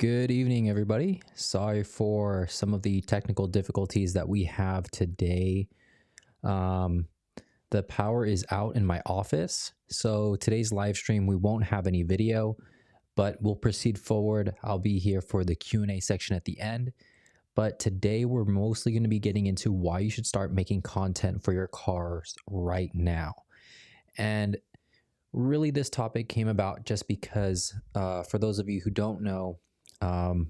Good evening, everybody. Sorry for some of the technical difficulties that we have today. Um, the power is out in my office, so today's live stream we won't have any video, but we'll proceed forward. I'll be here for the Q&A section at the end. But today we're mostly going to be getting into why you should start making content for your cars right now. And really, this topic came about just because, for those of you who don't know,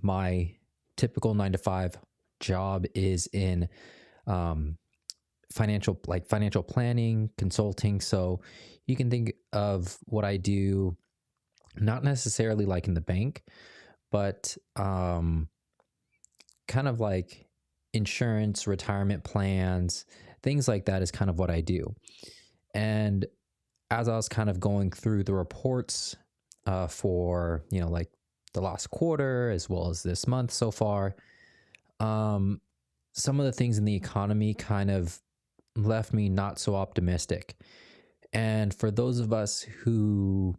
my typical 9 to 5 job is in um, financial planning, consulting. So you can think of what I do, not necessarily like in the bank, but kind of like insurance, retirement plans, things like that is kind of what I do. And as I was kind of going through the reports for, like the last quarter as well as this month so far, some of the things in the economy kind of left me not so optimistic. And for those of us who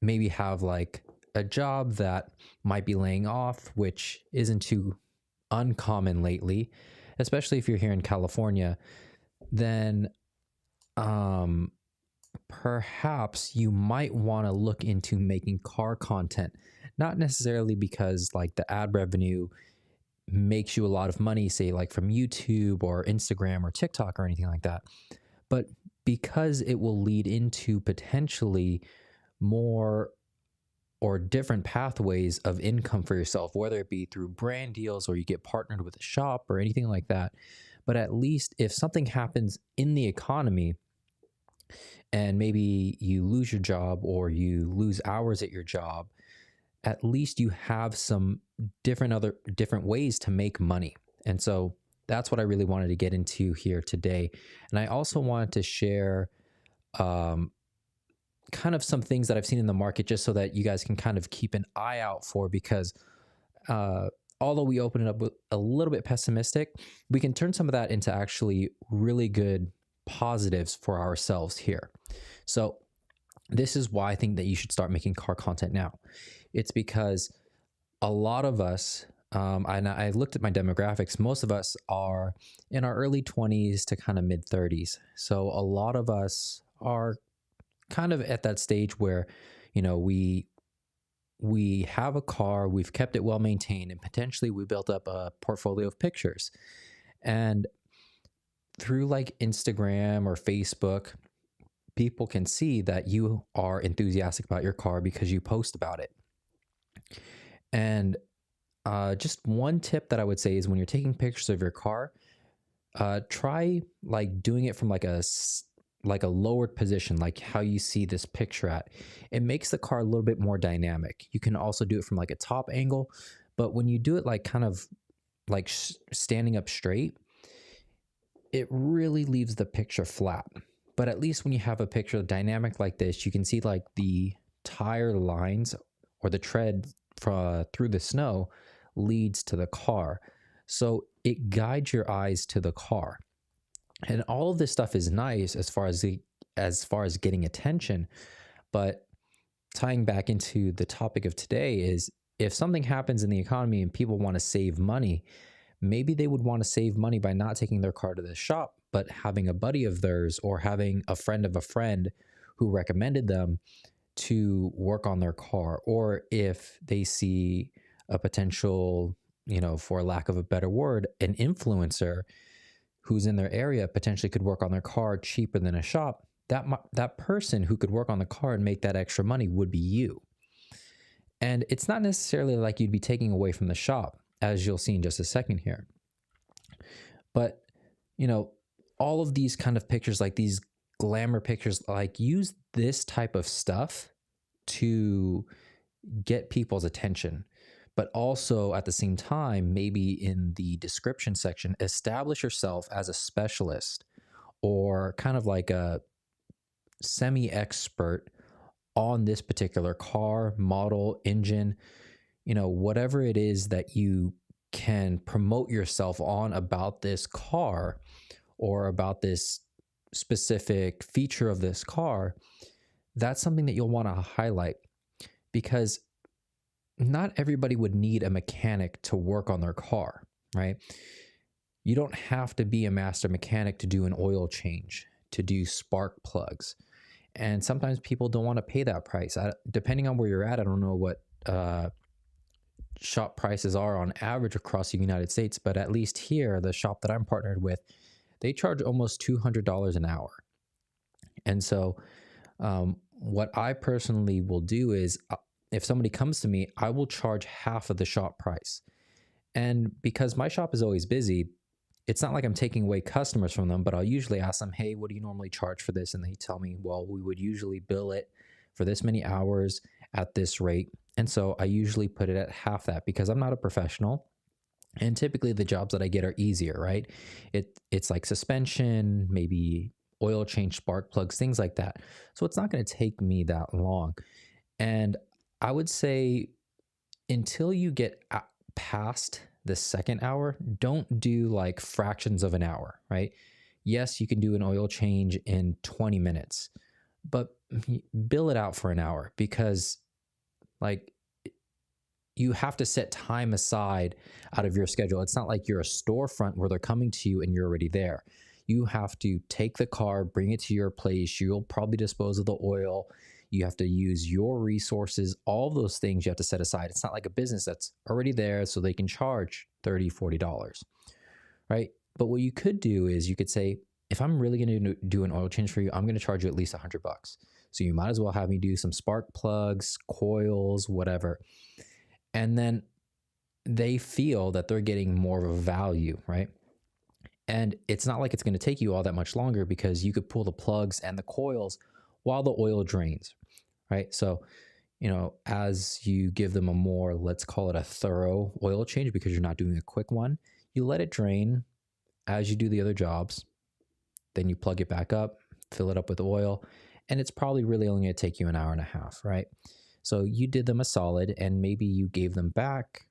maybe have like a job that might be laying off, which isn't too uncommon lately, especially if you're here in California, then perhaps you might want to look into making car content, not necessarily because like the ad revenue makes you a lot of money, say like from YouTube or Instagram or TikTok or anything like that, but because it will lead into potentially more or different pathways of income for yourself, whether it be through brand deals or you get partnered with a shop or anything like that. But at least if something happens in the economy and maybe you lose your job or you lose hours at your job, at least you have some different ways to make money. And so that's what I really wanted to get into here today. And I also wanted to share kind of some things that I've seen in the market just so that you guys can kind of keep an eye out for, because although we open it up with a little bit pessimistic, we can turn some of that into actually really good positives for ourselves here. So this is why I think that you should start making car content now. It's because a lot of us, and I looked at my demographics, most of us are in our early 20s to kind of mid 30s. So a lot of us are kind of at that stage where, we have a car, we've kept it well maintained, and potentially we built up a portfolio of pictures. And through like Instagram or Facebook, people can see that you are enthusiastic about your car because you post about it. And just one tip that I would say is when you're taking pictures of your car, try like doing it from like a lowered position, like how you see this picture at. It makes the car a little bit more dynamic. You can also do it from like a top angle, but when you do it like kind of like standing up straight, it really leaves the picture flat. But at least when you have a picture dynamic like this, you can see like the tire lines or the tread through the snow leads to the car. So it guides your eyes to the car. And all of this stuff is nice as far as getting attention, but tying back into the topic of today is if something happens in the economy and people want to save money, maybe they would want to save money by not taking their car to the shop, but having a buddy of theirs or having a friend of a friend who recommended them to work on their car. Or if they see a potential, for lack of a better word, an influencer who's in their area potentially could work on their car cheaper than a shop, that person who could work on the car and make that extra money would be you. And it's not necessarily like you'd be taking away from the shop, as you'll see in just a second here. But, all of these kind of pictures, like these glamour pictures, like use this type of stuff to get people's attention. But also at the same time, maybe in the description section, establish yourself as a specialist or kind of like a semi-expert on this particular car, model, engine, whatever it is that you can promote yourself on about this car or about this specific feature of this car. That's something that you'll want to highlight, because not everybody would need a mechanic to work on their car, right? You don't have to be a master mechanic to do an oil change, to do spark plugs. And sometimes people don't want to pay that price. Depending on where you're at, I don't know what shop prices are on average across the United States, but at least here, the shop that I'm partnered with, they charge almost $200 an hour. And so, what I personally will do is, if somebody comes to me, I will charge half of the shop price. And because my shop is always busy, it's not like I'm taking away customers from them, but I'll usually ask them, hey, what do you normally charge for this? And they tell me, well, we would usually bill it for this many hours at this rate. And so I usually put it at half that because I'm not a professional. And typically the jobs that I get are easier, right? It's like suspension, maybe oil change, spark plugs, things like that. So it's not going to take me that long. And I would say until you get past the second hour, don't do like fractions of an hour, right? Yes, you can do an oil change in 20 minutes, but bill it out for an hour because like you have to set time aside out of your schedule. It's not like you're a storefront where they're coming to you and you're already there. You have to take the car, bring it to your place. You'll probably dispose of the oil. You have to use your resources. All of those things you have to set aside. It's not like a business that's already there so they can charge $30, $40, right? But what you could do is you could say, if I'm really going to do an oil change for you, I'm going to charge you at least $100. So you might as well have me do some spark plugs, coils, whatever. And then they feel that they're getting more of a value, right? And it's not like it's going to take you all that much longer because you could pull the plugs and the coils while the oil drains, right? So, as you give them a more, let's call it a thorough oil change because you're not doing a quick one, you let it drain as you do the other jobs. Then you plug it back up, fill it up with oil, and it's probably really only going to take you an hour and a half, right? So you did them a solid and maybe you gave them back,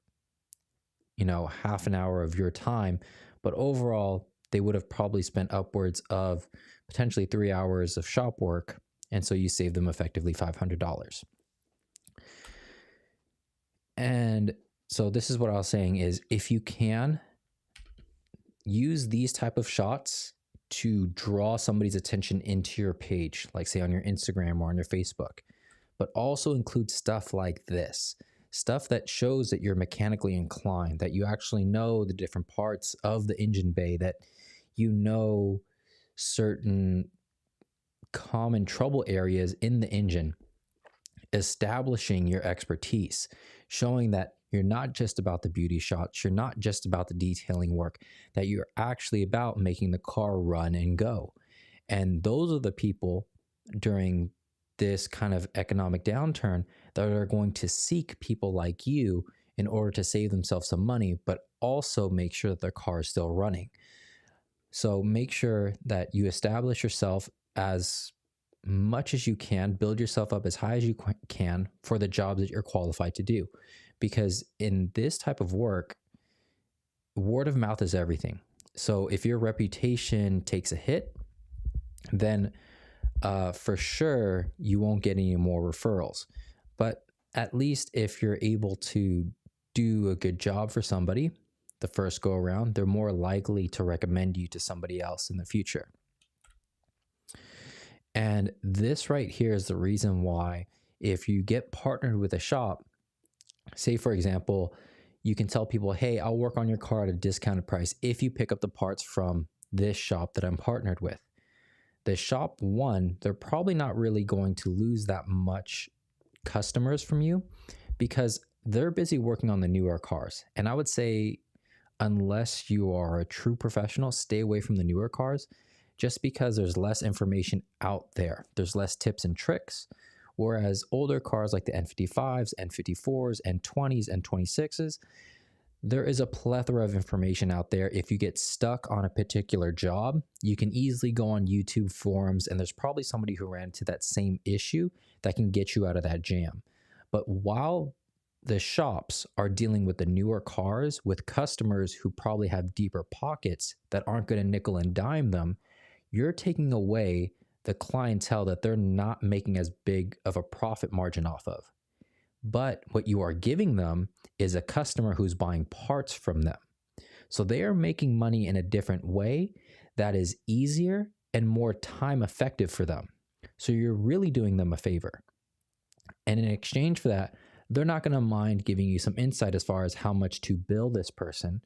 half an hour of your time, but overall they would have probably spent upwards of potentially 3 hours of shop work. And so you save them effectively $500. And so this is what I was saying is if you can use these type of shots to draw somebody's attention into your page, like say on your Instagram or on your Facebook, but also include stuff like this, stuff that shows that you're mechanically inclined, that you actually know the different parts of the engine bay, that you know certain common trouble areas in the engine, establishing your expertise, showing that you're not just about the beauty shots, you're not just about the detailing work, that you're actually about making the car run and go. And those are the people during this kind of economic downturn that are going to seek people like you in order to save themselves some money, but also make sure that their car is still running. So make sure that you establish yourself as much as you can, build yourself up as high as you can for the jobs that you're qualified to do. Because in this type of work, word of mouth is everything. So if your reputation takes a hit, then for sure you won't get any more referrals. But at least if you're able to do a good job for somebody the first go around, they're more likely to recommend you to somebody else in the future. And this right here is the reason why if you get partnered with a shop, say for example, you can tell people, hey, I'll work on your car at a discounted price if you pick up the parts from this shop that I'm partnered with. The shop one, they're probably not really going to lose that much customers from you because they're busy working on the newer cars. And I would say, unless you are a true professional, stay away from the newer cars just because there's less information out there. There's less tips and tricks. Whereas older cars like the N55s, N54s, N20s, N26s, there is a plethora of information out there. If you get stuck on a particular job, you can easily go on YouTube forums, and there's probably somebody who ran into that same issue that can get you out of that jam. But while the shops are dealing with the newer cars with customers who probably have deeper pockets that aren't going to nickel and dime them, you're taking away the clientele that they're not making as big of a profit margin off of. But what you are giving them is a customer who's buying parts from them. So they are making money in a different way that is easier and more time effective for them. So you're really doing them a favor. And in exchange for that, they're not going to mind giving you some insight as far as how much to bill this person,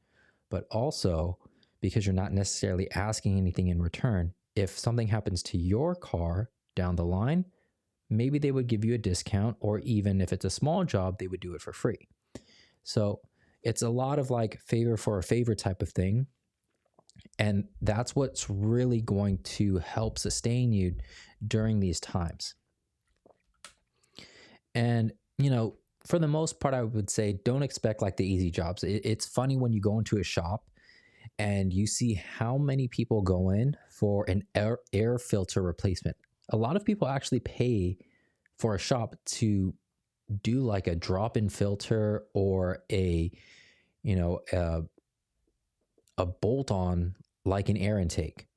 but also because you're not necessarily asking anything in return. If something happens to your car down the line, maybe they would give you a discount, or even if it's a small job, they would do it for free. So it's a lot of like favor for a favor type of thing. And that's what's really going to help sustain you during these times. And, you know, for the most part, I would say don't expect like the easy jobs. It's funny when you go into a shop and you see how many people go in for an air filter replacement. A lot of people actually pay for a shop to do like a drop-in filter or a, you know, a bolt-on like an air intake.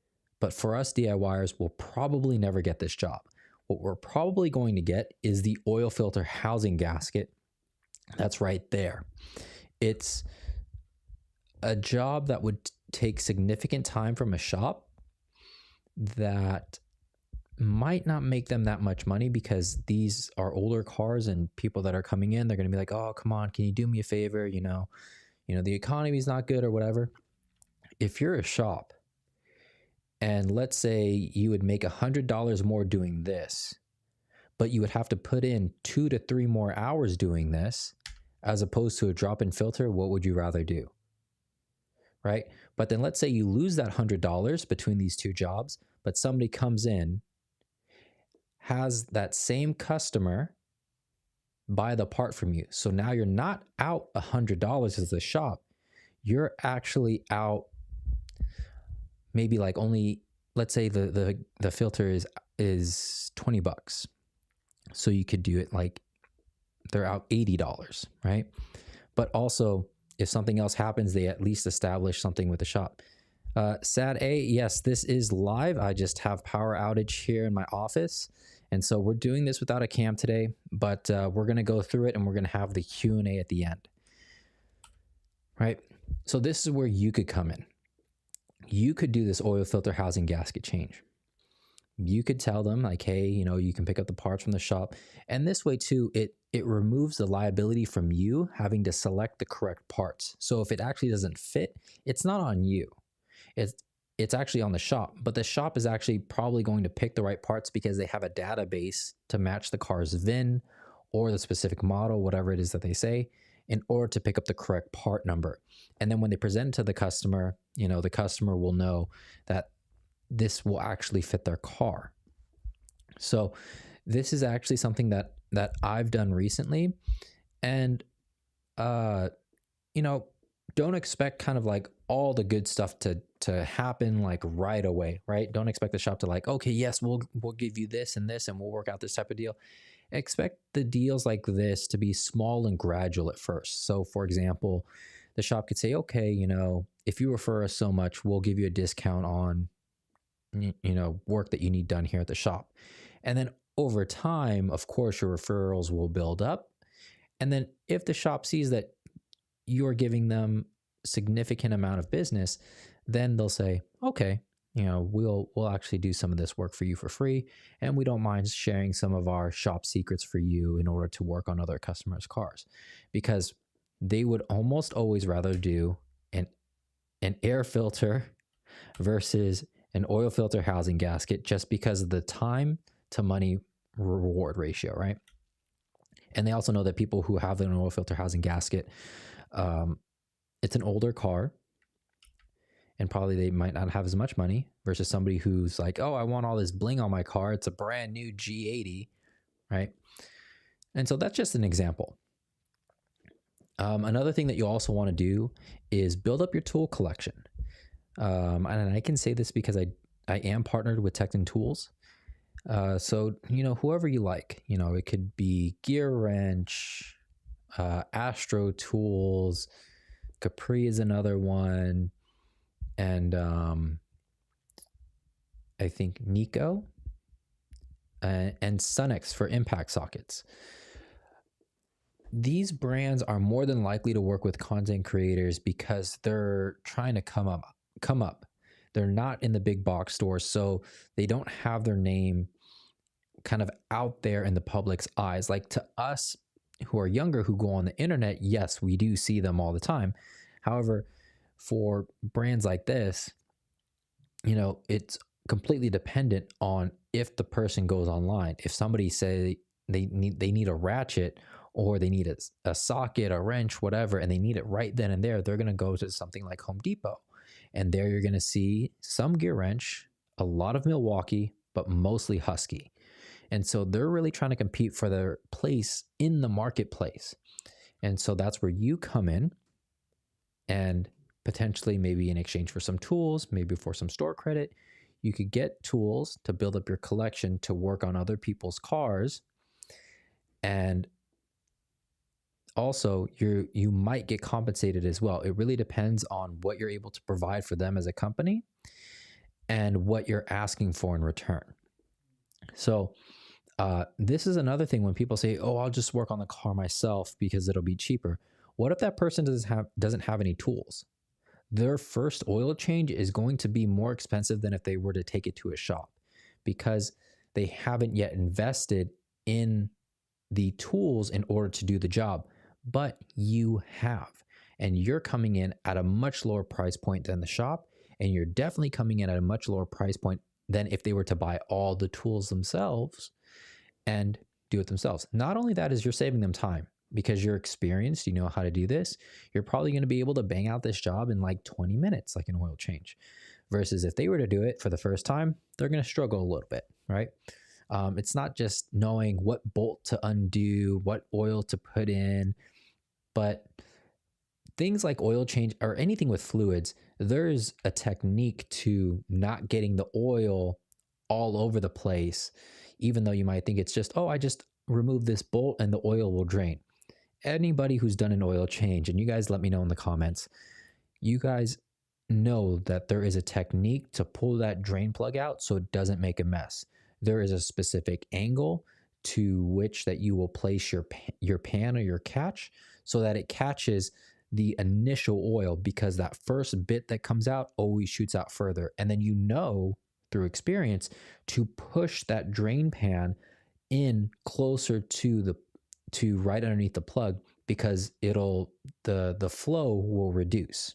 But for us DIYers, we'll probably never get this job. What we're probably going to get is the oil filter housing gasket. That's right there. It's a job that would take significant time from a shop that might not make them that much money, because these are older cars and people that are coming in, they're going to be like, oh, come on, can you do me a favor? You know, the economy is not good or whatever. If you're a shop and let's say you would make $100 more doing this, but you would have to put in 2 to 3 more hours doing this, as opposed to a drop-in filter, what would you rather do? Right? But then let's say you lose that $100 between these two jobs, but somebody comes in, has that same customer buy the part from you. So now you're not out $100 as a shop. You're actually out maybe like only, let's say the filter is $20. So you could do it like they're out $80, right? But also if something else happens, they at least establish something with the shop. Sad A, yes, this is live. I just have power outage here in my office. And so we're doing this without a cam today, but we're going to go through it and we're going to have the Q&A at the end. Right? So this is where you could come in. You could do this oil filter housing gasket change. You could tell them like, hey, you know, you can pick up the parts from the shop. And this way too, it removes the liability from you having to select the correct parts. So if it actually doesn't fit, it's not on you. It's actually on the shop, but the shop is actually probably going to pick the right parts because they have a database to match the car's VIN or the specific model, whatever it is that they say, in order to pick up the correct part number. And then when they present it to the customer, you know, the customer will know that this will actually fit their car. So this is actually something that I've done recently. And, you know, don't expect kind of like all the good stuff to happen like right away, right? Don't expect the shop to like, okay, yes, we'll give you this and we'll work out this type of deal. Expect the deals like this to be small and gradual at first. So for example, the shop could say, okay, you know, if you refer us so much, we'll give you a discount on, you know, work that you need done here at the shop. And then over time, of course, your referrals will build up. And then if the shop sees that you're giving them significant amount of business, then they'll say, okay, you know, we'll actually do some of this work for you for free, and we don't mind sharing some of our shop secrets for you in order to work on other customers' cars, because they would almost always rather do an air filter versus an oil filter housing gasket, just because of the time to money reward ratio, right? And they also know that people who have an oil filter housing gasket, it's an older car, and probably they might not have as much money, versus somebody who's like, oh, I want all this bling on my car. It's a brand new G80, right? And so that's just an example. Another thing that you also want to do is build up your tool collection. And I can say this because I am partnered with Tech and Tools. So, you know, whoever you like, you know, it could be Gear Wrench, Astro Tools, Capri is another one, and I think Nico, and Sunex for impact sockets. These brands are more than likely to work with content creators because they're trying to come up. They're not in the big box stores, so they don't have their name kind of out there in the public's eyes. Like to us who are younger who go on the internet, yes, we do see them all the time. However, for brands like this, it's completely dependent on if the person goes online. If somebody say they need a ratchet, or they need a socket, a wrench, whatever, and they need it right then and there, they're going to go to something like Home Depot. And there you're going to see some gear wrench, a lot of Milwaukee, but mostly Husky. And so they're really trying to compete for their place in the marketplace. And so that's where you come in, and potentially maybe in exchange for some tools, maybe for some store credit, you could get tools to build up your collection to work on other people's cars. And also you might get compensated as well. It really depends on what you're able to provide for them as a company and what you're asking for in return. So this is another thing when people say, oh, I'll just work on the car myself because it'll be cheaper. What if that person doesn't have any tools? Their first oil change is going to be more expensive than if they were to take it to a shop, because they haven't yet invested in the tools in order to do the job. But you have, and you're coming in at a much lower price point than the shop, and you're definitely coming in at a much lower price point than if they were to buy all the tools themselves and do it themselves. Not only that, is you're saving them time because you're experienced, you know how to do this. You're probably going to be able to bang out this job in like 20 minutes, like an oil change, versus if they were to do it for the first time, they're going to struggle a little bit, right? It's not just knowing what bolt to undo, what oil to put in, but things like oil change or anything with fluids, there's a technique to not getting the oil all over the place, even though you might think it's just, oh, I just remove this bolt and the oil will drain. Anybody who's done an oil change, and you guys let me know in the comments, you guys know that there is a technique to pull that drain plug out so it doesn't make a mess. There is a specific angle to which that you will place your pan or your catch so that it catches the initial oil, because that first bit that comes out always shoots out further. And then through experience to push that drain pan in closer to right underneath the plug, because the flow will reduce.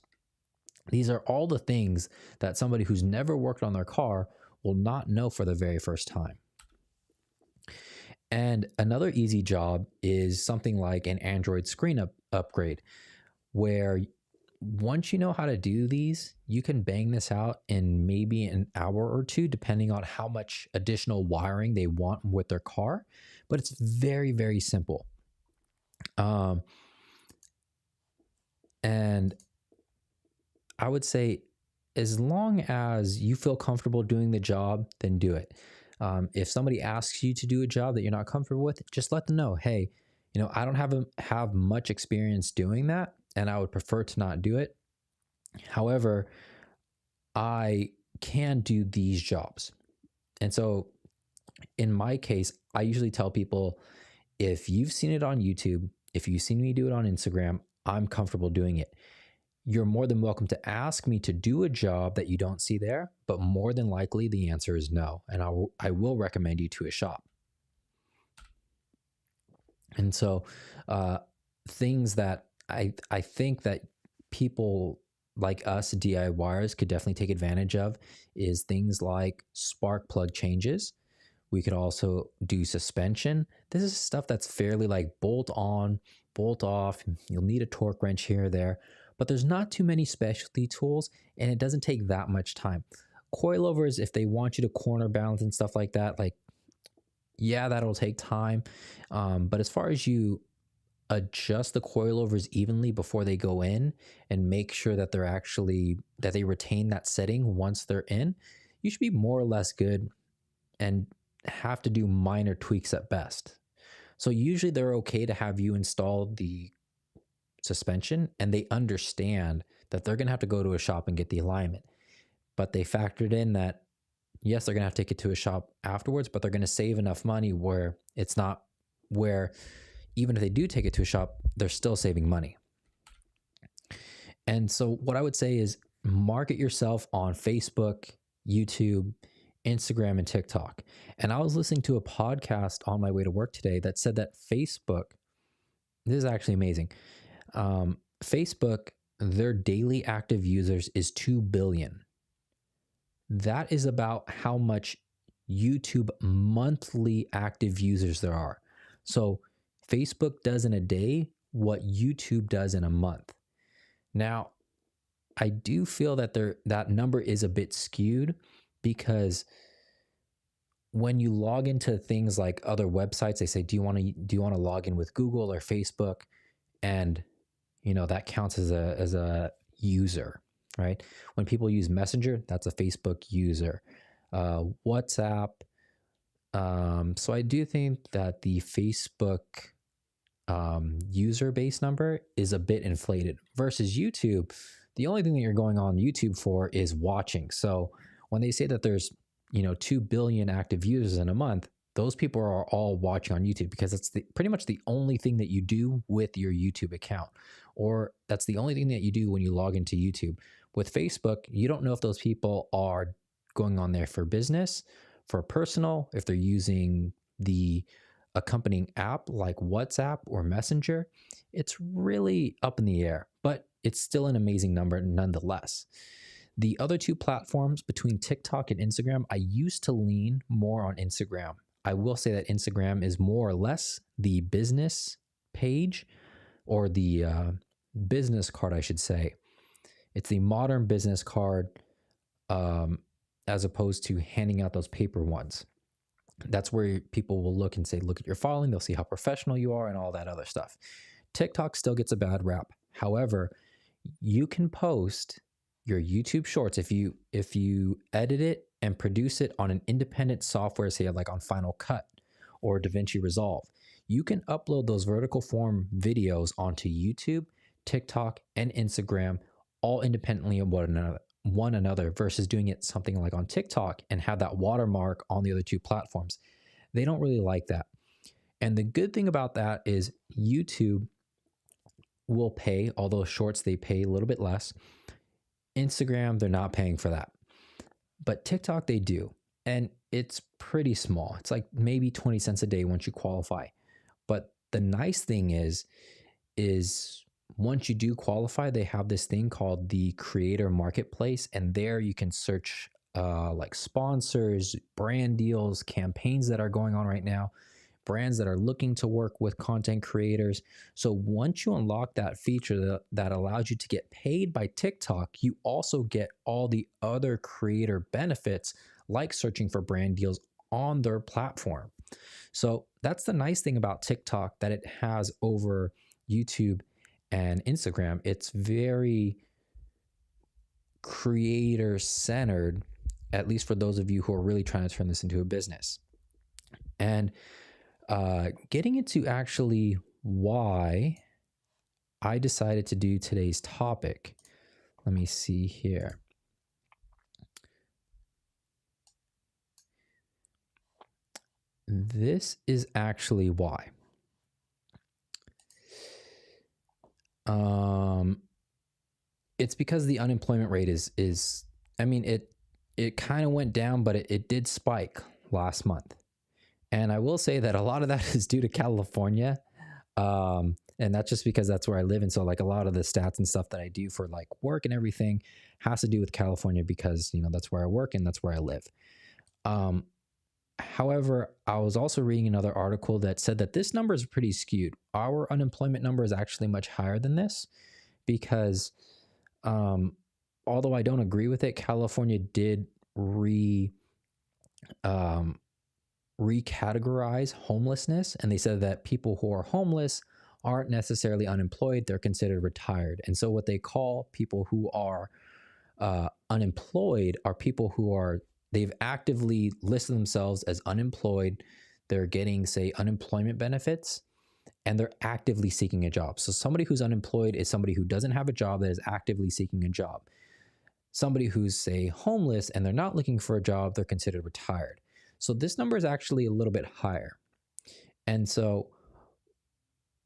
These are all the things that somebody who's never worked on their car will not know for the very first time. And another easy job is something like an Android screen upgrade, where once you know how to do these, you can bang this out in maybe an hour or two, depending on how much additional wiring they want with their car. But it's very, very simple. And I would say, as long as you feel comfortable doing the job, then do it. If somebody asks you to do a job that you're not comfortable with, just let them know, hey, I don't have much experience doing that, and I would prefer to not do it. However, I can do these jobs. And so in my case, I usually tell people, if you've seen it on YouTube, if you've seen me do it on Instagram, I'm comfortable doing it. You're more than welcome to ask me to do a job that you don't see there, but more than likely the answer is no. And I will recommend you to a shop. And so things that I think that people like us DIYers could definitely take advantage of is things like spark plug changes. We could also do suspension. This is stuff that's fairly like bolt on, bolt off. You'll need a torque wrench here or there, but there's not too many specialty tools, and it doesn't take that much time. Coilovers, if they want you to corner balance and stuff like that, like, yeah, that'll take time. But as far as you adjust the coilovers evenly before they go in and make sure that that they retain that setting once they're in, you should be more or less good and have to do minor tweaks at best. So usually they're okay to have you install the suspension, and they understand that they're going to have to go to a shop and get the alignment. But they factored in that, yes, they're going to have to take it to a shop afterwards, but they're going to save enough money where it's not where even if they do take it to a shop, they're still saving money. And so what I would say is market yourself on Facebook, YouTube, Instagram, and TikTok. And I was listening to a podcast on my way to work today that said that Facebook, this is actually amazing. Facebook, their daily active users is 2 billion. That is about how much YouTube monthly active users there are. So Facebook does in a day what YouTube does in a month. Now, I do feel that that number is a bit skewed, because when you log into things like other websites, they say, do you want to log in with Google or Facebook? And that counts as a user, right? When people use Messenger, that's a Facebook user. WhatsApp. So I do think that the Facebook user base number is a bit inflated versus YouTube. The only thing that you're going on YouTube for is watching. So when they say that there's 2 billion active users in a month, those people are all watching on YouTube, because that's pretty much the only thing that you do with your YouTube account, or that's the only thing that you do when you log into YouTube. With Facebook, you don't know if those people are going on there for business, for personal, if they're using the accompanying app like WhatsApp or Messenger. It's really up in the air, but it's still an amazing number nonetheless. The other two platforms, between TikTok and Instagram, I used to lean more on Instagram. I will say that Instagram is more or less the business page, or the business card, I should say. It's the modern business card, as opposed to handing out those paper ones. That's where people will look and say, look at your following. They'll see how professional you are and all that other stuff. TikTok still gets a bad rap. However, you can post your YouTube shorts if you edit it and produce it on an independent software, say like on Final Cut or DaVinci Resolve. You can upload those vertical form videos onto YouTube, TikTok, and Instagram, all independently of one another, versus doing it something like on TikTok and have that watermark on the other two platforms. They don't really like that. And the good thing about that is YouTube will pay, although shorts, they pay a little bit less. Instagram, they're not paying for that. But TikTok, they do. And it's pretty small. It's like maybe 20 cents a day once you qualify. But the nice thing is once you do qualify, they have this thing called the Creator Marketplace. And there you can search like sponsors, brand deals, campaigns that are going on right now, brands that are looking to work with content creators. So once you unlock that feature that allows you to get paid by TikTok, you also get all the other creator benefits, like searching for brand deals on their platform. So that's the nice thing about TikTok that it has over YouTube and Instagram. It's very creator centered, at least for those of you who are really trying to turn this into a business. And getting into actually why I decided to do today's topic. Let me see here. This is actually why. It's because the unemployment rate is I mean, it kind of went down, but it did spike last month. And I will say that a lot of that is due to California. And that's just because that's where I live. And so like a lot of the stats and stuff that I do for like work and everything has to do with California, because, that's where I work and that's where I live. However, I was also reading another article that said that this number is pretty skewed. Our unemployment number is actually much higher than this, because although I don't agree with it, California did recategorize homelessness, and they said that people who are homeless aren't necessarily unemployed, they're considered retired. And so what they call people who are unemployed are people who they've actively listed themselves as unemployed, they're getting, say, unemployment benefits, and they're actively seeking a job. So somebody who's unemployed is somebody who doesn't have a job that is actively seeking a job. Somebody who's, say, homeless and they're not looking for a job, they're considered retired. So this number is actually a little bit higher. And so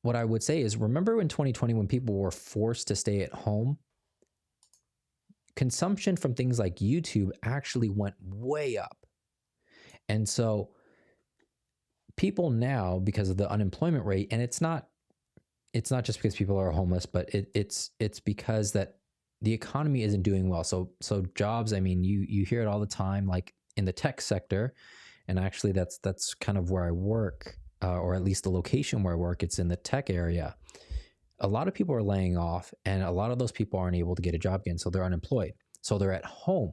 what I would say is, remember in 2020 when people were forced to stay at home, consumption from things like YouTube actually went way up. And so people now, because of the unemployment rate, and it's not just because people are homeless, but it's because that the economy isn't doing well. So jobs, I mean, you hear it all the time, like in the tech sector, and actually that's kind of where I work, or at least the location where I work. It's in the tech area. A lot of people are laying off, and a lot of those people aren't able to get a job again, so they're unemployed. So they're at home.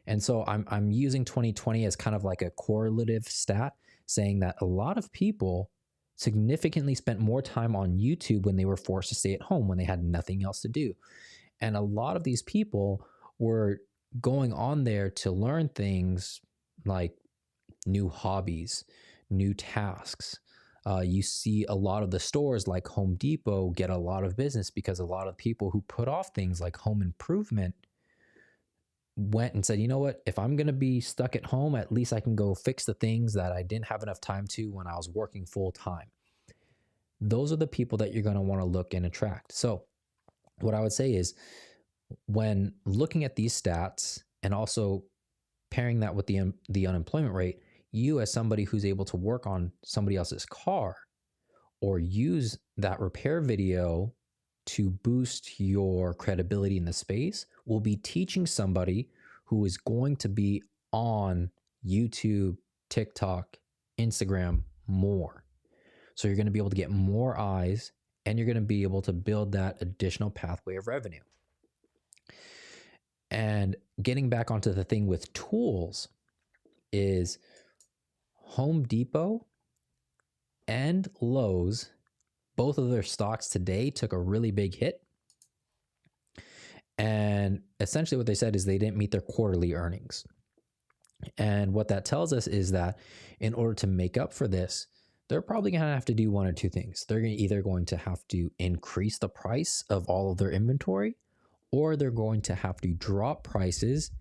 And so I'm using 2020 as kind of like a correlative stat, saying that a lot of people significantly spent more time on YouTube when they were forced to stay at home, when they had nothing else to do. And a lot of these people were going on there to learn things like new hobbies, new tasks. You see a lot of the stores like Home Depot get a lot of business because a lot of people who put off things like home improvement went and said, you know what, if I'm going to be stuck at home, at least I can go fix the things that I didn't have enough time to when I was working full time. Those are the people that you're going to want to look and attract. So what I would say is, when looking at these stats and also pairing that with the unemployment rate, you as somebody who's able to work on somebody else's car or use that repair video to boost your credibility in the space will be teaching somebody who is going to be on YouTube, TikTok, Instagram more. So you're going to be able to get more eyes, and you're going to be able to build that additional pathway of revenue. And getting back onto the thing with tools is Home Depot and Lowe's, both of their stocks today took a really big hit. And essentially what they said is they didn't meet their quarterly earnings. And what that tells us is that in order to make up for this, they're probably going to have to do one or two things. They're either going to have to increase the price of all of their inventory, or they're going to have to drop prices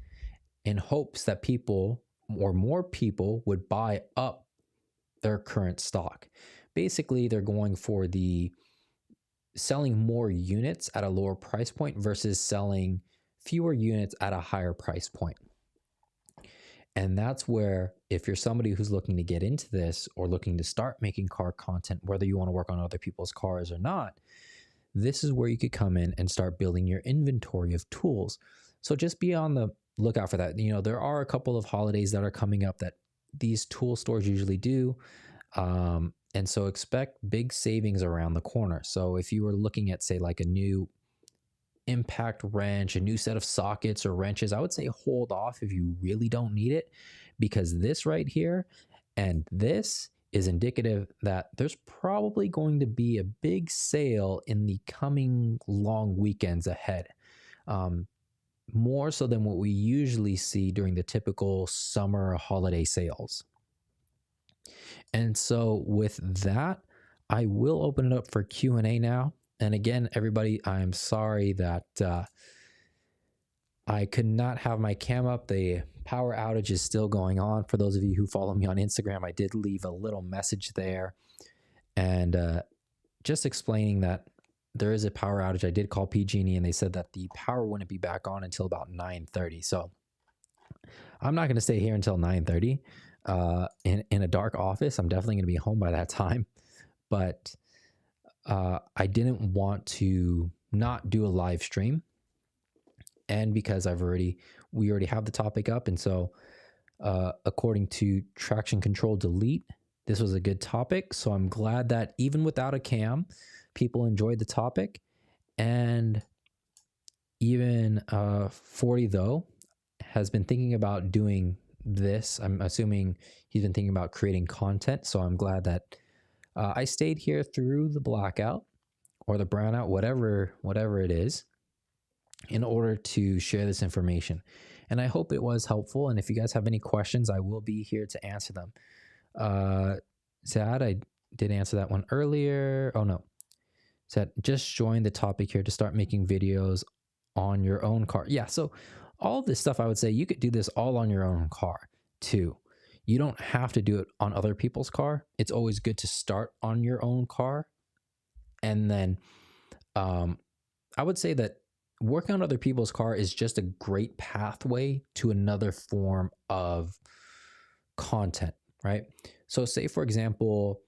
in hopes that people or more people would buy up their current stock. Basically, they're going for the selling more units at a lower price point versus selling fewer units at a higher price point. And that's where, if you're somebody who's looking to get into this or looking to start making car content, whether you want to work on other people's cars or not, this is where you could come in and start building your inventory of tools. So just be on the lookout for that. You know, there are a couple of holidays that are coming up that these tool stores usually do. And so expect big savings around the corner. So if you were looking at, say, like a new impact wrench, a new set of sockets or wrenches, I would say hold off if you really don't need it, because this right here and this is indicative that there's probably going to be a big sale in the coming long weekends ahead. More so than what we usually see during the typical summer holiday sales. And so with that, I will open it up for Q&A now. And again, everybody, I'm sorry that I could not have my cam up. The power outage is still going on. For those of you who follow me on Instagram, I did leave a little message there and just explaining that there is a power outage. I did call PG&E and they said that the power wouldn't be back on until about 9:30. So I'm not going to stay here until 9:30 in a dark office. I'm definitely going to be home by that time. But I didn't want to not do a live stream. And because we already have the topic up. And so according to Traction Control Delete, this was a good topic. So I'm glad that even without a cam, people enjoyed the topic. And even 40 though has been thinking about doing this. I'm assuming he's been thinking about creating content. So I'm glad that I stayed here through the blackout or the brownout, whatever it is, in order to share this information. And I hope it was helpful. And if you guys have any questions, I will be here to answer them. Sad, I did answer that one earlier. Oh no. Sad, just join the topic here to start making videos on your own car. Yeah, so all this stuff, I would say you could do this all on your own car too. You don't have to do it on other people's car. It's always good to start on your own car And then I would say that working on other people's car is just a great pathway to another form of content, right? So say for example,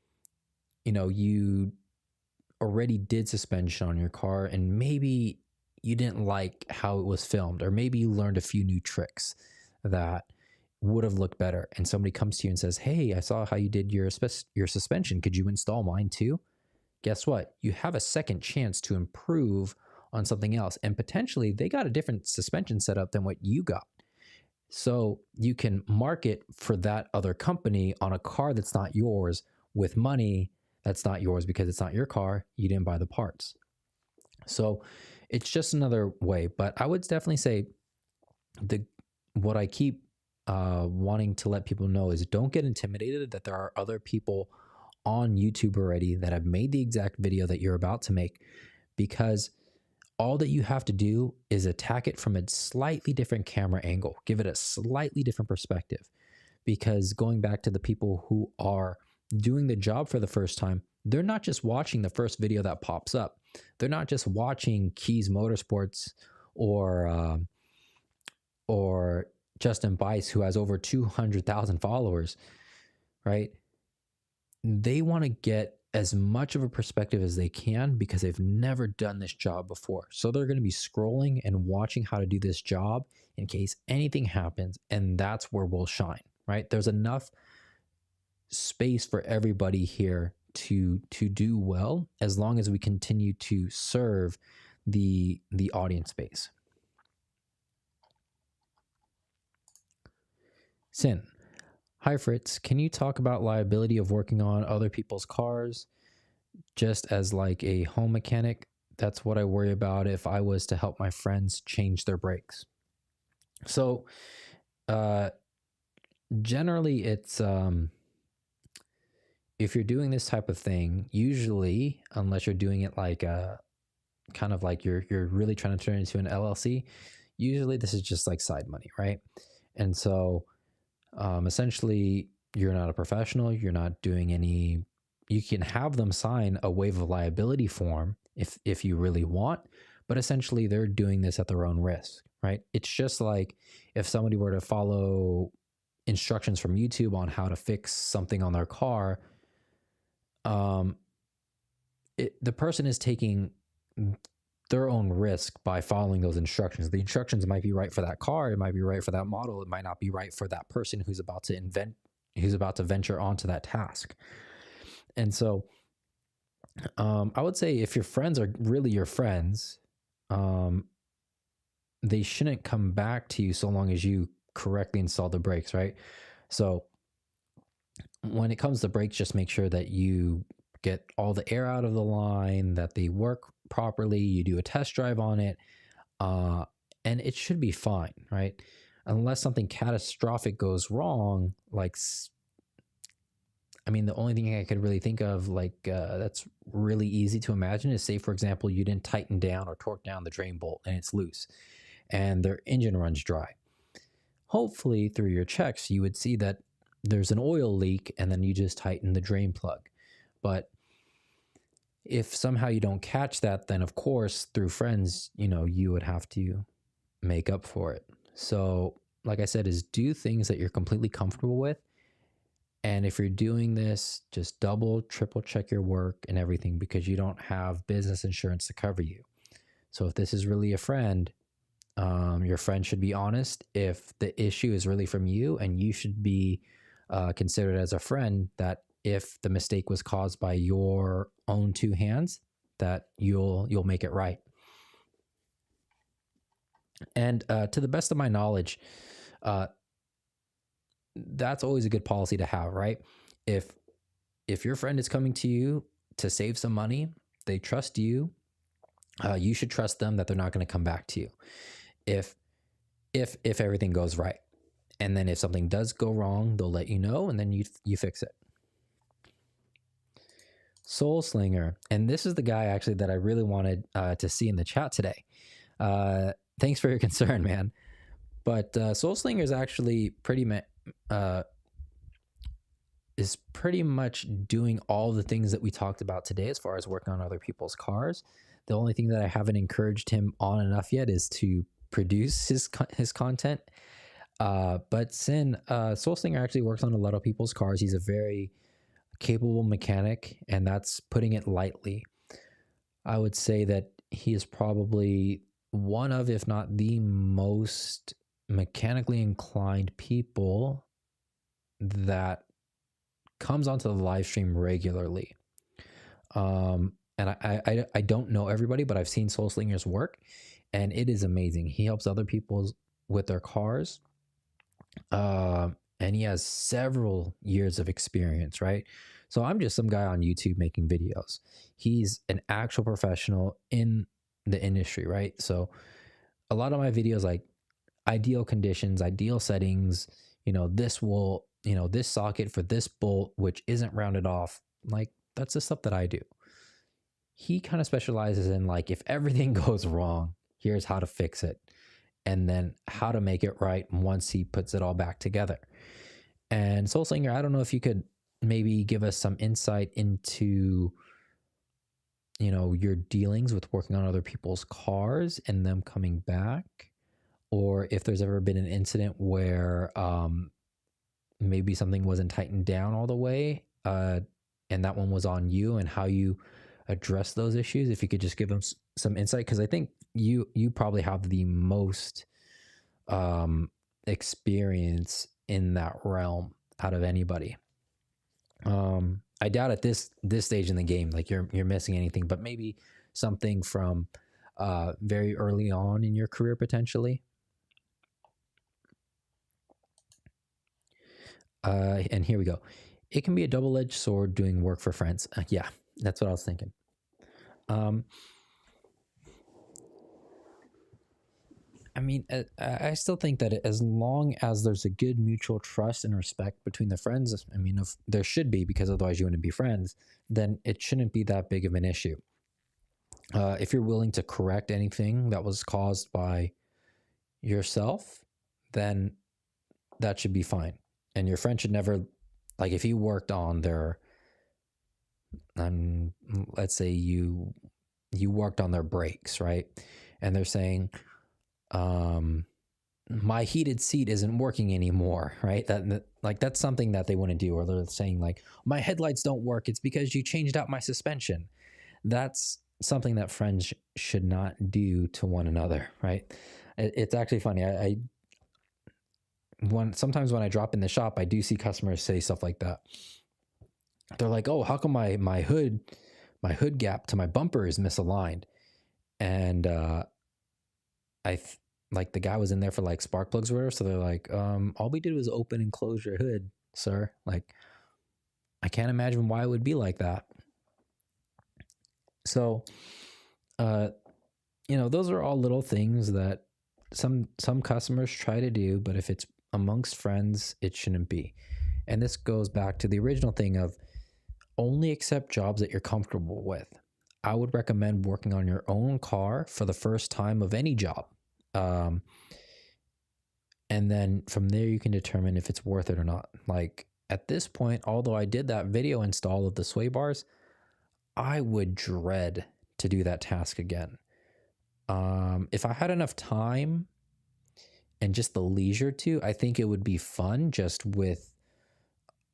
you already did suspension on your car and maybe you didn't like how it was filmed, or maybe you learned a few new tricks that would have looked better, and somebody comes to you and says, "Hey, I saw how you did your suspension. Could you install mine too?" Guess what? You have a second chance to improve on something else, and potentially they got a different suspension setup than what you got. So you can market for that other company on a car that's not yours with money that's not yours because it's not your car. You didn't buy the parts. So it's just another way. But I would definitely say the what I keep wanting to let people know is don't get intimidated that there are other people on YouTube already that have made the exact video that you're about to make, because all that you have to do is attack it from a slightly different camera angle, give it a slightly different perspective. Because going back to the people who are doing the job for the first time, they're not just watching the first video that pops up. They're not just watching Keys Motorsports or Justin Bice, who has over 200,000 followers, right? They want to get as much of a perspective as they can because they've never done this job before. So they're going to be scrolling and watching how to do this job in case anything happens. And that's where we'll shine, right? There's enough space for everybody here to do well, as long as we continue to serve the audience base. Sin. Hi Fritz, can you talk about liability of working on other people's cars just as like a home mechanic? That's what I worry about if I was to help my friends change their brakes. So generally it's if you're doing this type of thing, usually, unless you're doing it like kind of like you're really trying to turn it into an LLC, usually this is just like side money, right? And so essentially you're not a professional, you're not doing any, you can have them sign a waiver of liability form if you really want, but essentially they're doing this at their own risk, right? It's just like if somebody were to follow instructions from YouTube on how to fix something on their car, the person is taking their own risk by following those instructions. The instructions might be right for that car, it might be right for that model, it might not be right for that person who's about to venture onto that task. And so I would say if your friends are really your friends, they shouldn't come back to you so long as you correctly install the brakes, right? So when it comes to brakes, just make sure that you get all the air out of the line, that they work properly, you do a test drive on it, and it should be fine, right? Unless something catastrophic goes wrong, like, I mean, the only thing I could really think of that's really easy to imagine is, say, for example, you didn't tighten down or torque down the drain bolt and it's loose and their engine runs dry. Hopefully through your checks, you would see that there's an oil leak and then you just tighten the drain plug. But if somehow you don't catch that, then of course through friends, you would have to make up for it. So like I said, is do things that you're completely comfortable with. And if you're doing this, just double, triple check your work and everything, because you don't have business insurance to cover you. So if this is really a friend, your friend should be honest. If the issue is really from you, and you should be considered as a friend, that if the mistake was caused by your own two hands, that you'll make it right. And to the best of my knowledge, that's always a good policy to have, right? If your friend is coming to you to save some money, they trust you, you should trust them that they're not going to come back to you if everything goes right. And then if something does go wrong, they'll let you know, and then you fix it. Soul Slinger, and this is the guy actually that I really wanted to see in the chat today. Thanks for your concern, man. But Soul Slinger is actually pretty is pretty much doing all the things that we talked about today as far as working on other people's cars. The only thing that I haven't encouraged him on enough yet is to produce his content. But Sin, Soul Slinger actually works on a lot of people's cars. He's a very capable mechanic, and that's putting it lightly. I would say that he is probably one of, if not the most mechanically inclined people that comes onto the live stream regularly. And I don't know everybody, but I've seen Soul Slinger's work, and it is amazing. He helps other people with their cars, and he has several years of experience, right? So I'm just some guy on YouTube making videos. He's an actual professional in the industry, right? So a lot of my videos, like ideal conditions, ideal settings, this will, this socket for this bolt, which isn't rounded off, like that's the stuff that I do. He kind of specializes in, like, if everything goes wrong, here's how to fix it, and then how to make it right once he puts it all back together. And Soul Slinger, I don't know if you could maybe give us some insight into, your dealings with working on other people's cars and them coming back, or if there's ever been an incident where maybe something wasn't tightened down all the way, and that one was on you, and how you address those issues. If you could just give them some insight, because I think you probably have the most experience in that realm out of anybody. I doubt at this stage in the game, like you're missing anything, but maybe something from very early on in your career potentially. And here we go. It can be a double-edged sword doing work for friends. Yeah, that's what I was thinking. I mean, I still think that as long as there's a good mutual trust and respect between the friends, I mean, if there should be, because otherwise you wouldn't be friends, then it shouldn't be that big of an issue. If you're willing to correct anything that was caused by yourself, then that should be fine. And your friend should never, like, if you worked on their, let's say you worked on their brakes, right? And they're saying, my heated seat isn't working anymore, right? That's something that they wouldn't do. Or they're saying, like, my headlights don't work, it's because you changed out my suspension. That's something that friends should not do to one another, right? It's actually funny. Sometimes when I drop in the shop, I do see customers say stuff like that. They're like, oh, how come my hood gap to my bumper is misaligned? And like the guy was in there for like spark plugs or whatever. So they're like, all we did was open and close your hood, sir. Like, I can't imagine why it would be like that. So, those are all little things that some customers try to do, but if it's amongst friends, it shouldn't be. And this goes back to the original thing of only accept jobs that you're comfortable with. I would recommend working on your own car for the first time of any job. And then from there, you can determine if it's worth it or not. Like, at this point, although I did that video install of the sway bars, I would dread to do that task again. If I had enough time and just the leisure to, I think it would be fun, just with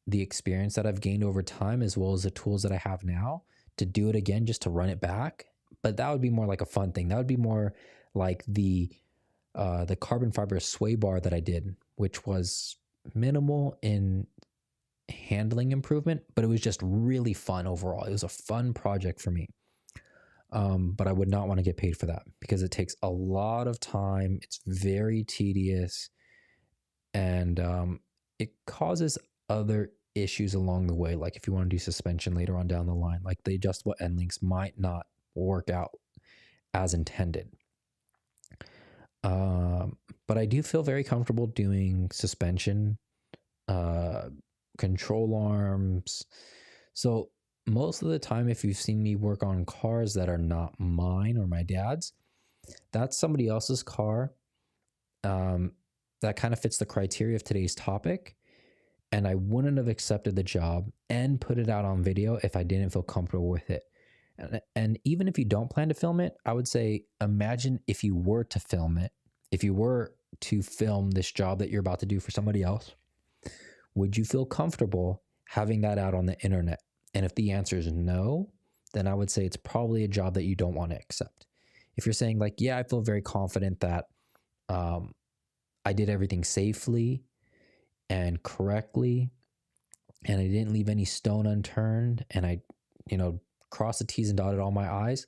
the experience that I've gained over time, as well as the tools that I have now, to do it again, just to run it back. But that would be more like a fun thing. That would be more like the carbon fiber sway bar that I did, which was minimal in handling improvement, but it was just really fun overall. It was a fun project for me. But I would not want to get paid for that, because it takes a lot of time. It's very tedious, and it causes other issues along the way. Like if you want to do suspension later on down the line, like the adjustable end links might not work out as intended. But I do feel very comfortable doing suspension, control arms. So most of the time, if you've seen me work on cars that are not mine or my dad's, that's somebody else's car that kind of fits the criteria of today's topic. and I wouldn't have accepted the job and put it out on video if I didn't feel comfortable with it. And even if you don't plan to film it, I would say imagine if you were to film it, if you were to film this job that you're about to do for somebody else, would you feel comfortable having that out on the internet? And if the answer is no, then I would say it's probably a job that you don't want to accept. If you're saying like, yeah, I feel very confident that I did everything safely and correctly, and I didn't leave any stone unturned, and I, crossed the T's and dotted all my I's,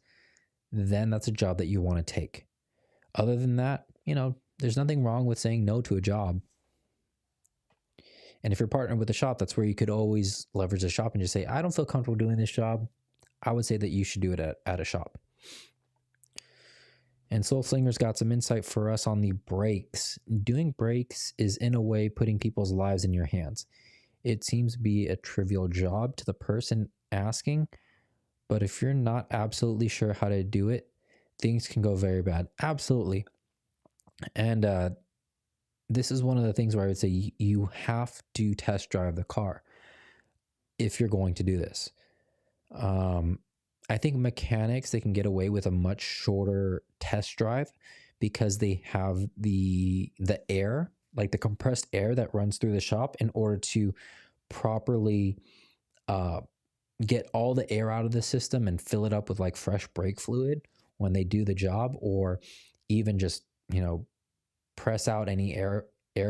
then that's a job that you want to take. Other than that, there's nothing wrong with saying no to a job. And if you're partnered with a shop, that's where you could always leverage the shop and just say, I don't feel comfortable doing this job. I would say that you should do it at a shop. And Soul Slinger's got some insight for us on the brakes. Doing brakes is in a way putting people's lives in your hands. It seems to be a trivial job to the person asking, but if you're not absolutely sure how to do it, things can go very bad. Absolutely. And this is one of the things where I would say you have to test drive the car if you're going to do this. I think mechanics, they can get away with a much shorter test drive because they have the air, like the compressed air that runs through the shop in order to properly get all the air out of the system and fill it up with like fresh brake fluid when they do the job, or even just, press out any air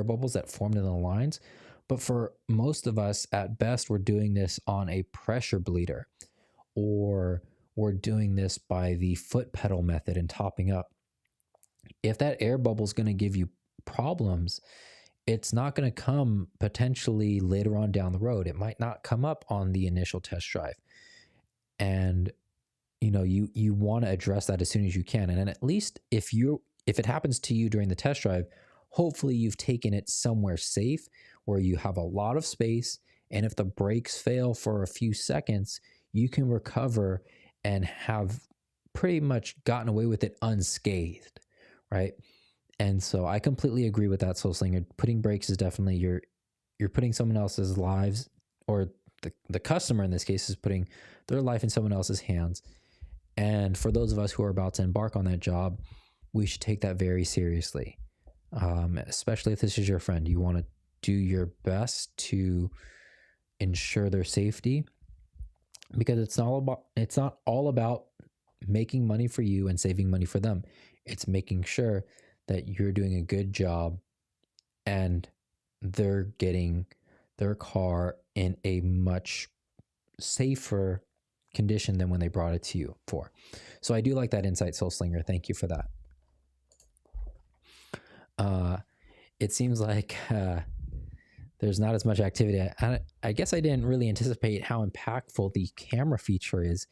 bubbles that formed in the lines. But for most of us, at best, we're doing this on a pressure bleeder, or we're doing this by the foot pedal method and topping up. If that air bubble is going to give you problems, it's not going to come potentially later on down the road. It might not come up on the initial test drive. And, you want to address that as soon as you can. And then at least if it happens to you during the test drive, hopefully you've taken it somewhere safe where you have a lot of space. And if the brakes fail for a few seconds, you can recover and have pretty much gotten away with it unscathed, right? And so I completely agree with that, Soul Slinger. Putting brakes is definitely you're putting someone else's lives, or the customer in this case is putting their life in someone else's hands. And for those of us who are about to embark on that job, we should take that very seriously, especially if this is your friend. You want to do your best to ensure their safety, because it's not all about making money for you and saving money for them. It's making sure that you're doing a good job and they're getting their car in a much safer condition than when they brought it to you for. So I do like that insight, Soul Slinger. Thank you for that. It seems like there's not as much activity. I guess I didn't really anticipate how impactful the camera feature is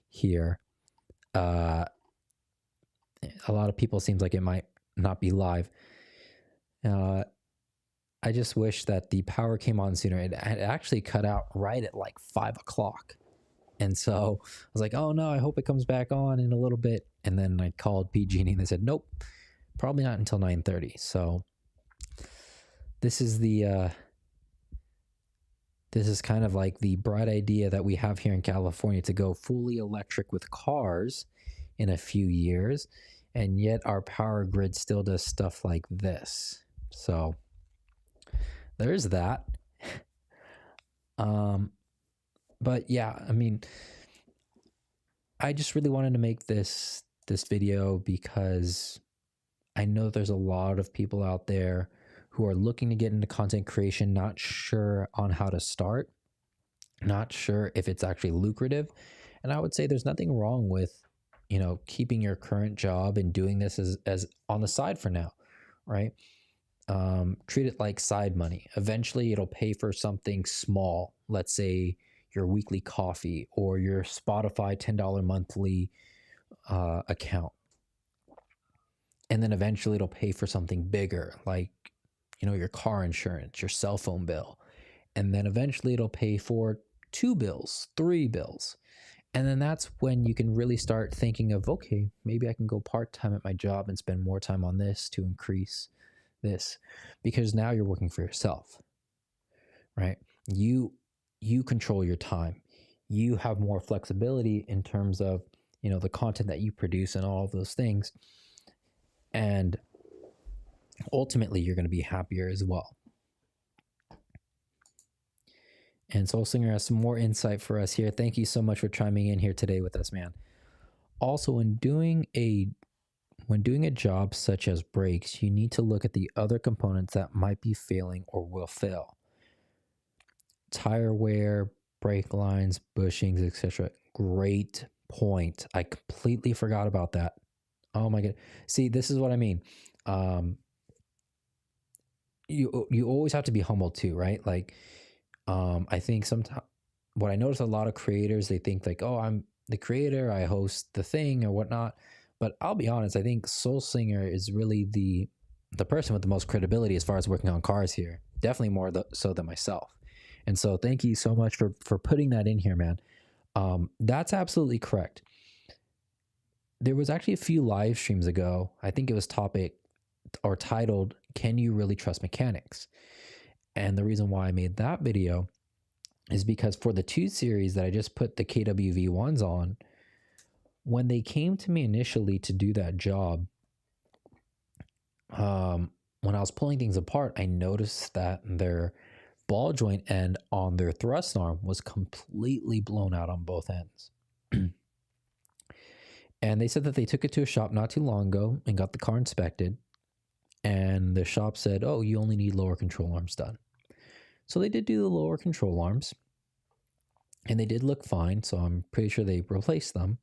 here. A lot of people, seems like it might not be live. I just wish that the power came on sooner. It actually cut out right at like 5 o'clock. And so I was like, oh no, I hope it comes back on in a little bit. And then I called PG&E and they said, nope, probably not until 9:30. So this is kind of like the bright idea that we have here in California to go fully electric with cars in a few years. And yet our power grid still does stuff like this. So there's that. But yeah, I mean, I just really wanted to make this video because I know there's a lot of people out there who are looking to get into content creation, not sure on how to start, not sure if it's actually lucrative. And I would say there's nothing wrong with, keeping your current job and doing this as on the side for now, right? Treat it like side money. Eventually it'll pay for something small. Let's say your weekly coffee or your Spotify $10 monthly account. And then eventually it'll pay for something bigger, like, your car insurance, your cell phone bill. And then eventually it'll pay for 2 bills, 3 bills. And then that's when you can really start thinking of, okay, maybe I can go part-time at my job and spend more time on this to increase this, because now you're working for yourself, right? You control your time. You have more flexibility in terms of, you know, the content that you produce and all of those things. And ultimately, you're going to be happier as well. And Soul Slinger has some more insight for us here. Thank you so much for chiming in here today with us, man. Also, when doing a job such as brakes, you need to look at the other components that might be failing or will fail. Tire wear, brake lines, bushings, etc. Great point. I completely forgot about that. Oh my god. See, this is what I mean. You always have to be humble too, right? Like, I think sometimes what I notice a lot of creators, they think like, oh, I'm the creator, I host the thing or whatnot. But I'll be honest, I think Soul Singer is really the person with the most credibility as far as working on cars here. Definitely more so than myself. And so thank you so much for putting that in here, man. That's absolutely correct. There was actually a few live streams ago. I think it was titled, "Can You Really Trust Mechanics?" And the reason why I made that video is because for the 2 series that I just put the KWV1s on, when they came to me initially to do that job, when I was pulling things apart, I noticed that their ball joint end on their thrust arm was completely blown out on both ends. And they said that they took it to a shop not too long ago and got the car inspected. And the shop said, oh, you only need lower control arms done. So they did do the lower control arms. And they did look fine. So I'm pretty sure they replaced them.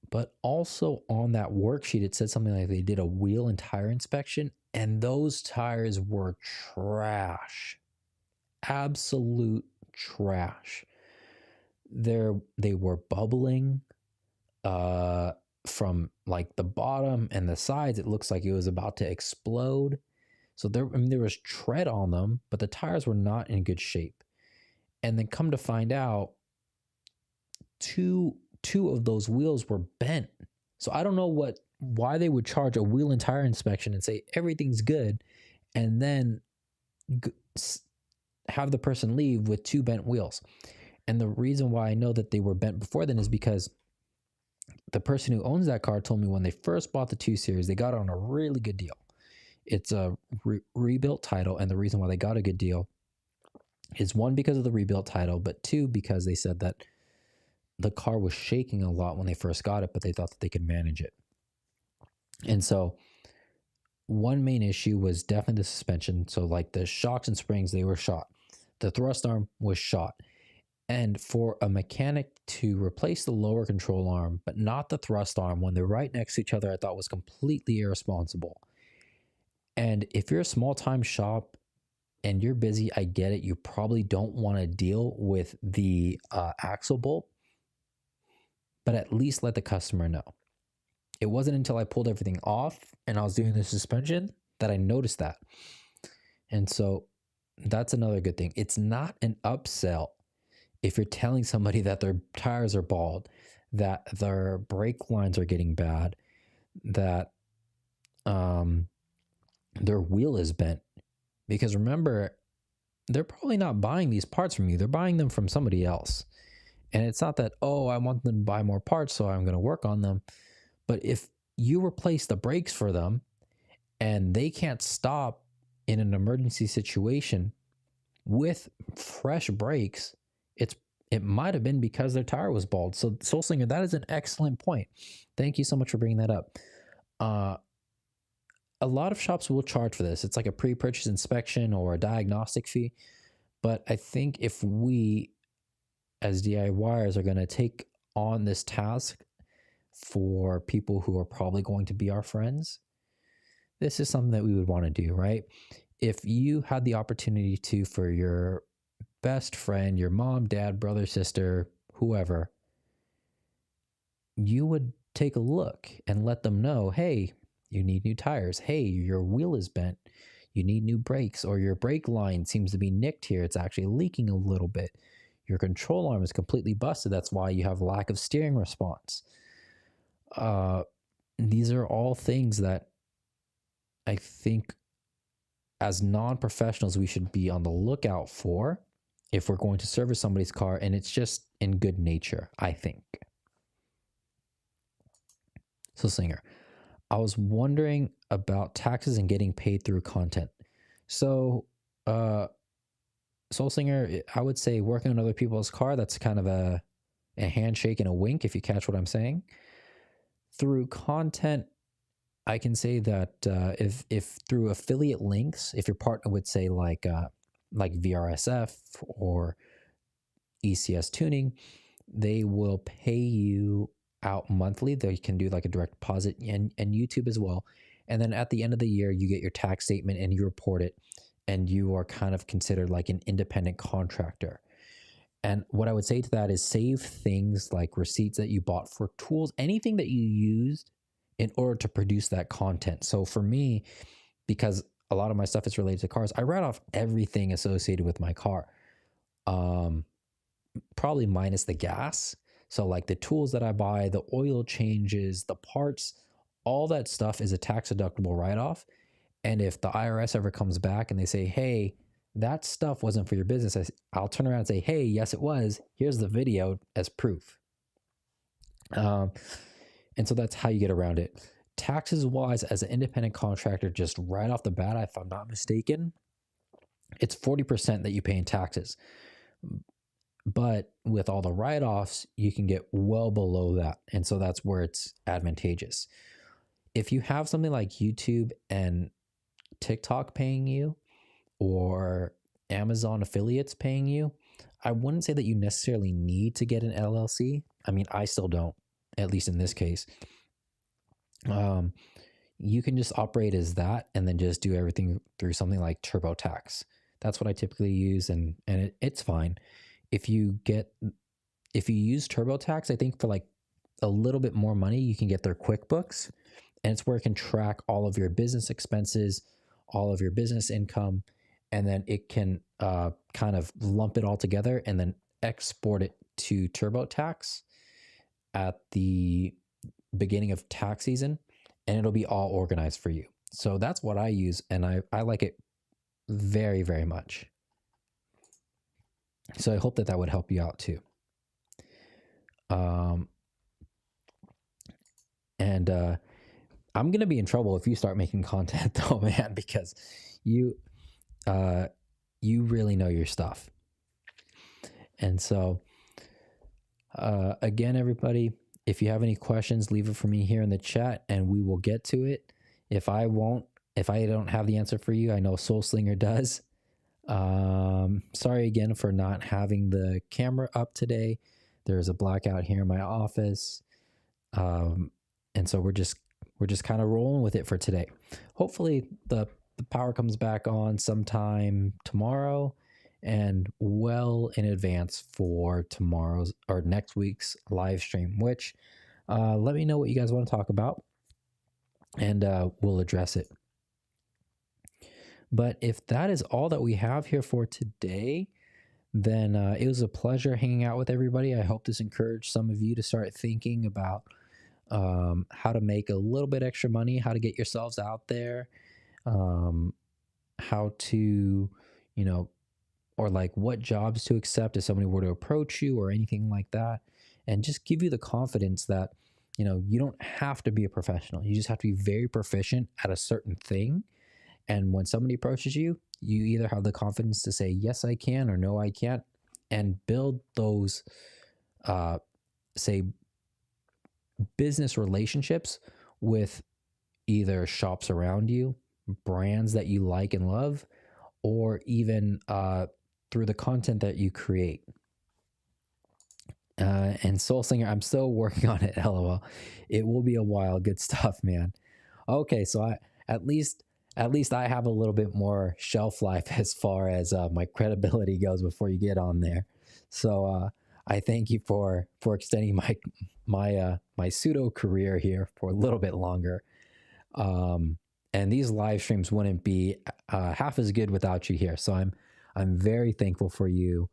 But also on that worksheet, it said something like they did a wheel and tire inspection. And those tires were trash. Absolute trash. They were bubbling from like the bottom and the sides. It looks like it was about to explode. So there was tread on them, but the tires were not in good shape. And then come to find out, two of those wheels were bent. So I don't know why they would charge a wheel and tire inspection and say everything's good, and then have the person leave with 2 bent wheels. And the reason why I know that they were bent before then is because the person who owns that car told me when they first bought the 2 Series, they got it on a really good deal. It's a rebuilt title, and the reason why they got a good deal is 1, because of the rebuilt title, but 2, because they said that the car was shaking a lot when they first got it, but they thought that they could manage it. And so one main issue was definitely the suspension. So like the shocks and springs, they were shot. The thrust arm was shot. And for a mechanic to replace the lower control arm, but not the thrust arm when they're right next to each other, I thought was completely irresponsible. And if you're a small time shop and you're busy, I get it. You probably don't want to deal with the axle bolt, but at least let the customer know. It wasn't until I pulled everything off and I was doing the suspension that I noticed that. And so that's another good thing. It's not an upsell if you're telling somebody that their tires are bald, that their brake lines are getting bad, that their wheel is bent. Because remember, they're probably not buying these parts from you. They're buying them from somebody else. And it's not that, oh, I want them to buy more parts, so I'm going to work on them. But if you replace the brakes for them and they can't stop in an emergency situation with fresh brakes, it might have been because their tire was bald. So Soul Slinger, that is an excellent point. Thank you so much for bringing that up. A lot of shops will charge for this. It's like a pre-purchase inspection or a diagnostic fee. But I think if we as DIYers are going to take on this task for people who are probably going to be our friends, this is something that we would want to do, right? If you had the opportunity to, for your best friend, your mom, dad, brother, sister, whoever, you would take a look and let them know, hey, you need new tires. Hey, your wheel is bent. You need new brakes, or your brake line seems to be nicked here. It's actually leaking a little bit. Your control arm is completely busted. That's why you have lack of steering response. These are all things that I think as non-professionals we should be on the lookout for if we're going to service somebody's car, and it's just in good nature, I think. So Slinger, I was wondering about taxes and getting paid through content. So Soul Singer, I would say working on other people's car, that's kind of a handshake and a wink, if you catch what I'm saying. Through content, I can say that if through affiliate links, if your partner would say like VRSF or ECS tuning, they will pay you out monthly. They can do like a direct deposit, and YouTube as well. And then at the end of the year, you get your tax statement and you report it, and you are kind of considered like an independent contractor. And what I would say to that is save things like receipts that you bought for tools, anything that you used in order to produce that content. So for me, because a lot of my stuff is related to cars, I write off everything associated with my car, probably minus the gas. So like the tools that I buy, the oil changes, the parts, all that stuff is a tax deductible write-off. And if the IRS ever comes back and they say, hey, that stuff wasn't for your business, I'll turn around and say, hey, yes, it was. Here's the video as proof. And so that's how you get around it. Taxes wise, as an independent contractor, just right off the bat, if I'm not mistaken, it's 40% that you pay in taxes. But with all the write-offs, you can get well below that. And so that's where it's advantageous. If you have something like YouTube and TikTok paying you, or Amazon affiliates paying you, I wouldn't say that you necessarily need to get an LLC. I mean, I still don't, at least in this case. You can just operate as that and then just do everything through something like TurboTax. That's what I typically use, and it's fine. If you use TurboTax, I think for like a little bit more money, you can get their QuickBooks, and it's where it can track all of your business expenses, all of your business income, and then it can kind of lump it all together and then export it to TurboTax at the beginning of tax season, and it'll be all organized for you. So that's what I use, and I like it very, very much. So I hope that would help you out too. And I'm going to be in trouble if you start making content though, man, because you really know your stuff. And so again, everybody, if you have any questions, leave it for me here in the chat and we will get to it. If I don't have the answer for you, I know Soul Slinger does. Sorry again for not having the camera up today. There's a blackout here in my office. And so we're just kind of rolling with it for today. Hopefully the power comes back on sometime tomorrow and well in advance for tomorrow's or next week's live stream, which let me know what you guys want to talk about and we'll address it. But if that is all that we have here for today, then it was a pleasure hanging out with everybody. I hope this encouraged some of you to start thinking about how to make a little bit extra money, how to get yourselves out there, how to, or like what jobs to accept if somebody were to approach you or anything like that. And just give you the confidence that, you don't have to be a professional. You just have to be very proficient at a certain thing. And when somebody approaches you, you either have the confidence to say, yes, I can, or no, I can't, and build those, say, business relationships with either shops around you, brands that you like and love, or even through the content that you create. And Soul Singer, I'm still working on it, LOL. It will be a while. Good stuff, man. Okay, so at least I have a little bit more shelf life as far as my credibility goes before you get on there. So I thank you for extending my pseudo career here for a little bit longer. And these live streams wouldn't be half as good without you here. So I'm very thankful for you.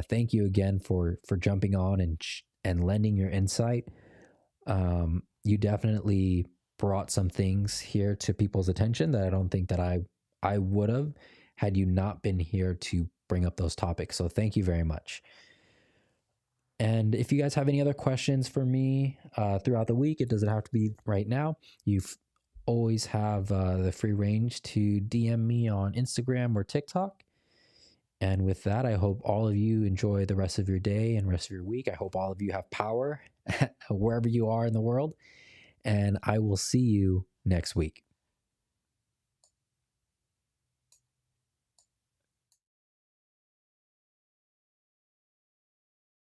Thank you again for jumping on and lending your insight. You definitely brought some things here to people's attention that I don't think that I I would have had you not been here to bring up those topics. So thank you very much. And if you guys have any other questions for me throughout the week, it doesn't have to be right now. You've always have the free range to DM me on Instagram or TikTok. And with that, I hope all of you enjoy the rest of your day and rest of your week. I hope all of you have power wherever you are in the world. And I will see you next week.